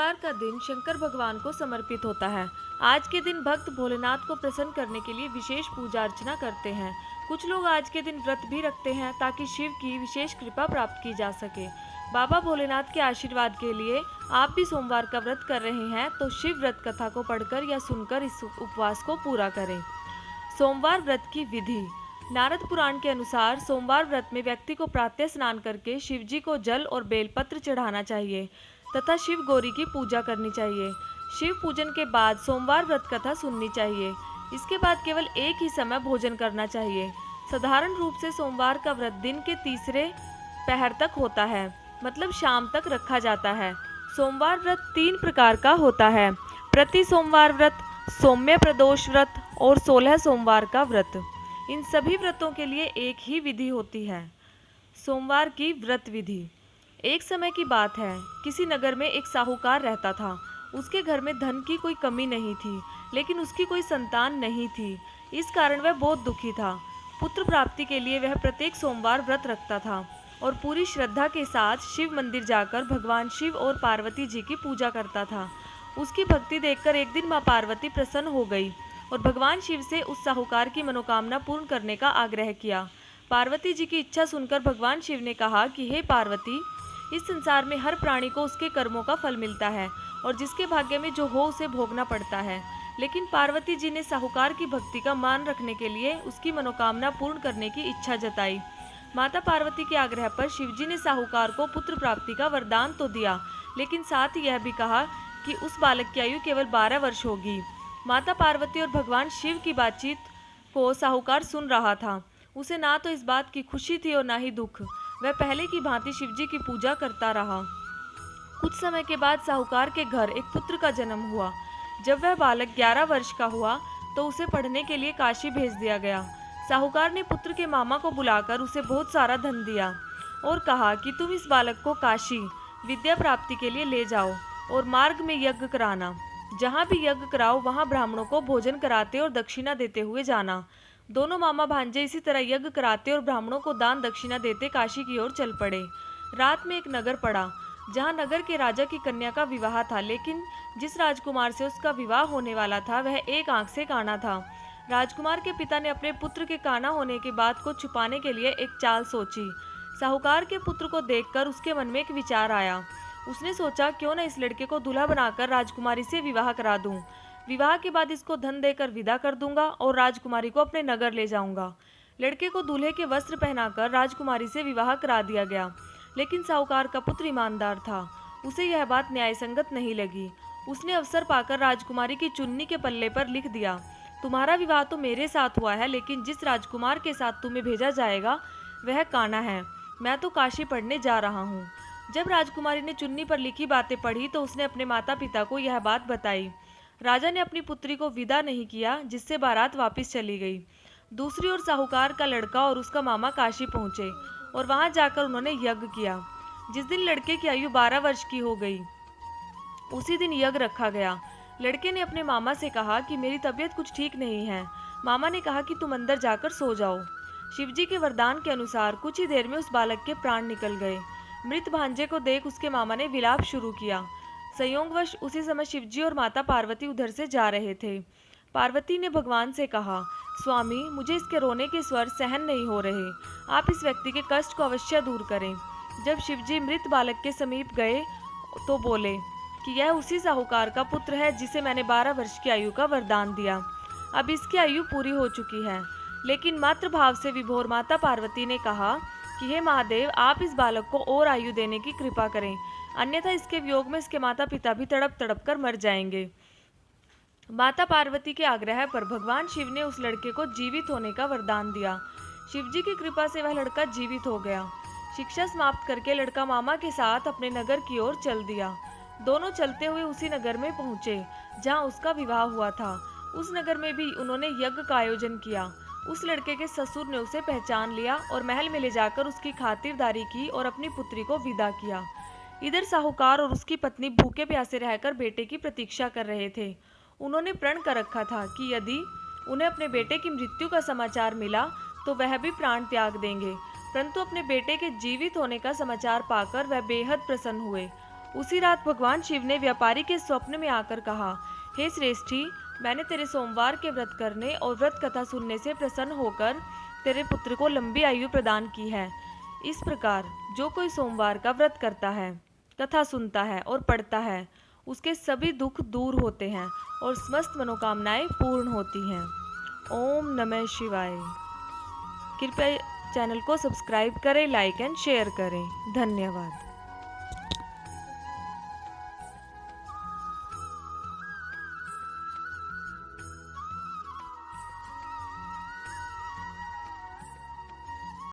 सोमवार का दिन शंकर भगवान को समर्पित होता है। आज के दिन भक्त भोलेनाथ को प्रसन्न करने के लिए विशेष पूजा अर्चना करते हैं। कुछ लोग आज के दिन व्रत भी रखते हैं ताकि शिव की विशेष कृपा प्राप्त की जा सके। बाबा भोलेनाथ के आशीर्वाद के लिए आप भी सोमवार का व्रत कर रहे हैं तो शिव व्रत कथा को पढ़कर या सुनकर इस उपवास को पूरा करें। सोमवार व्रत की विधि। नारद पुराण के अनुसार सोमवार व्रत में व्यक्ति को प्रातः स्नान करके शिव जी को जल और बेलपत्र चढ़ाना चाहिए तथा शिव गौरी की पूजा करनी चाहिए। शिव पूजन के बाद सोमवार व्रत कथा सुननी चाहिए। इसके बाद केवल एक ही समय भोजन करना चाहिए। साधारण रूप से सोमवार का व्रत दिन के तीसरे पहर तक होता है, मतलब शाम तक रखा जाता है। सोमवार व्रत 3 प्रकार का होता है: प्रति सोमवार व्रत, सौम्य प्रदोष व्रत और 16 सोमवार का व्रत। इन सभी व्रतों के लिए एक ही विधि होती है। सोमवार की व्रत विधि। एक समय की बात है, किसी नगर में एक साहूकार रहता था। उसके घर में धन की कोई कमी नहीं थी, लेकिन उसकी कोई संतान नहीं थी। इस कारण वह बहुत दुखी था। पुत्र प्राप्ति के लिए वह प्रत्येक सोमवार व्रत रखता था और पूरी श्रद्धा के साथ शिव मंदिर जाकर भगवान शिव और पार्वती जी की पूजा करता था। उसकी भक्ति देखकर एक दिन माँ पार्वती प्रसन्न हो गई और भगवान शिव से उस साहूकार की मनोकामना पूर्ण करने का आग्रह किया। पार्वती जी की इच्छा सुनकर भगवान शिव ने कहा कि हे पार्वती, इस संसार में हर प्राणी को उसके कर्मों का फल मिलता है और जिसके भाग्य में जो हो उसे भोगना पड़ता है। लेकिन पार्वती जी ने साहूकार की भक्ति का मान रखने के लिए उसकी मनोकामना पूर्ण करने की इच्छा जताई। माता पार्वती के आग्रह पर शिवजी ने साहूकार को पुत्र प्राप्ति का वरदान तो दिया, लेकिन साथ ही यह भी कहा कि उस बालक की आयु केवल 12 वर्ष होगी। माता पार्वती और भगवान शिव की बातचीत को साहूकार सुन रहा था। उसे ना तो इस बात की खुशी थी और ना ही दुख। वह पहले की भांति शिवजी की पूजा करता रहा। कुछ समय के बाद साहूकार के घर एक पुत्र का जन्म हुआ। जब वह बालक 11 वर्ष का हुआ तो उसे पढ़ने के लिए काशी भेज दिया गया। साहूकार ने पुत्र के मामा को बुलाकर उसे बहुत सारा धन दिया और कहा कि तुम इस बालक को काशी विद्या प्राप्ति के लिए ले जाओ और मार्ग में यज्ञ कराना। जहाँ भी यज्ञ कराओ वहाँ ब्राह्मणों को भोजन कराते और दक्षिणा देते हुए जाना। दोनों मामा भांजे इसी तरह यज्ञ कराते और ब्राह्मणों को दान दक्षिणा देते काशी की ओर चल पड़े। रात में एक नगर पड़ा जहाँ नगर के राजा की कन्या का विवाह था, लेकिन जिस राजकुमार से उसका विवाह होने वाला था वह एक आंख से काना था। राजकुमार के पिता ने अपने पुत्र के काना होने की बात को छुपाने के लिए एक चाल सोची। साहूकार के पुत्र को देखकर उसके मन में एक विचार आया। उसने सोचा, क्यों न इस लड़के को दूल्हा बनाकर राजकुमारी से विवाह करा दूं। विवाह के बाद इसको धन देकर विदा कर दूंगा और राजकुमारी को अपने नगर ले जाऊंगा। लड़के को दूल्हे के वस्त्र पहनाकर राजकुमारी से विवाह करा दिया गया, लेकिन साहूकार का पुत्र ईमानदार था। उसे यह बात न्यायसंगत नहीं लगी। उसने अवसर पाकर राजकुमारी की चुन्नी के पल्ले पर लिख दिया, तुम्हारा विवाह तो मेरे साथ हुआ है, लेकिन जिस राजकुमार के साथ तुम्हें भेजा जाएगा वह काना है। मैं तो काशी पढ़ने जा रहा हूँ। जब राजकुमारी ने चुन्नी पर लिखी बातें पढ़ी तो उसने अपने माता पिता को यह बात बताई। राजा ने अपनी पुत्री को विदा नहीं किया, जिससे बारात वापस चली गई। दूसरी ओर साहूकार का लड़का और उसका मामा काशी पहुंचे और वहां जाकर उन्होंने यज्ञ किया। जिस दिन लड़के की आयु 12 वर्ष की हो गई उसी दिन यज्ञ रखा गया। लड़के ने अपने मामा से कहा कि मेरी तबीयत कुछ ठीक नहीं है। मामा ने कहा कि तुम अंदर जाकर सो जाओ। शिवजी के वरदान के अनुसार कुछ ही देर में उस बालक के प्राण निकल गए। मृत भांजे को देख उसके मामा ने विलाप शुरू किया। संयोगवश उसी समय शिवजी और माता पार्वती उधर से जा रहे थे। पार्वती ने भगवान से कहा, स्वामी, मुझे इसके रोने के स्वर सहन नहीं हो रहे। आप इस व्यक्ति के कष्ट को अवश्य दूर करें। जब शिवजी मृत बालक के समीप गए तो बोले कि यह उसी साहूकार का पुत्र है जिसे मैंने 12 वर्ष की आयु का वरदान दिया। अब इसकी आयु पूरी हो चुकी है। लेकिन मातृ भाव से विभोर माता पार्वती ने कहा कि हे महादेव, आप इस बालक को और आयु देने की कृपा करें, अन्यथा इसके वियोग में इसके माता पिता भी तड़प तड़प कर मर जाएंगे। माता पार्वती के आग्रह पर भगवान शिव ने उस लड़के को जीवित होने का वरदान दिया। शिवजी की कृपा से वह लड़का जीवित हो गया। शिक्षा समाप्त करके लड़का मामा के साथ अपने नगर की ओर चल दिया। दोनों चलते हुए उसी नगर में पहुंचे जहां उसका विवाह हुआ था। उस नगर में भी उन्होंने यज्ञ का आयोजन किया। उस लड़के के ससुर ने उसे पहचान लिया और महल में ले जाकर उसकी खातिरदारी की और अपनी पुत्री को विदा किया। इधर साहूकार और उसकी पत्नी भूखे प्यासे रहकर बेटे की प्रतीक्षा कर रहे थे। उन्होंने प्रण कर रखा था कि यदि उन्हें अपने बेटे की मृत्यु का समाचार मिला तो वह भी प्राण त्याग देंगे, परंतु अपने बेटे के जीवित होने का समाचार पाकर वह बेहद प्रसन्न हुए उसी रात भगवान शिव ने व्यापारी के स्वप्न में आकर कहा, हे श्रेष्ठी, मैंने तेरे सोमवार के व्रत करने और व्रत कथा सुनने से प्रसन्न होकर तेरे पुत्र को लंबी आयु प्रदान की है। इस प्रकार जो कोई सोमवार का व्रत करता है, कथा सुनता है और पढ़ता है, उसके सभी दुख दूर होते हैं और समस्त मनोकामनाएं पूर्ण होती हैं। ओम नमः शिवाय। कृपया चैनल को सब्सक्राइब करें, लाइक एंड शेयर करें। धन्यवाद।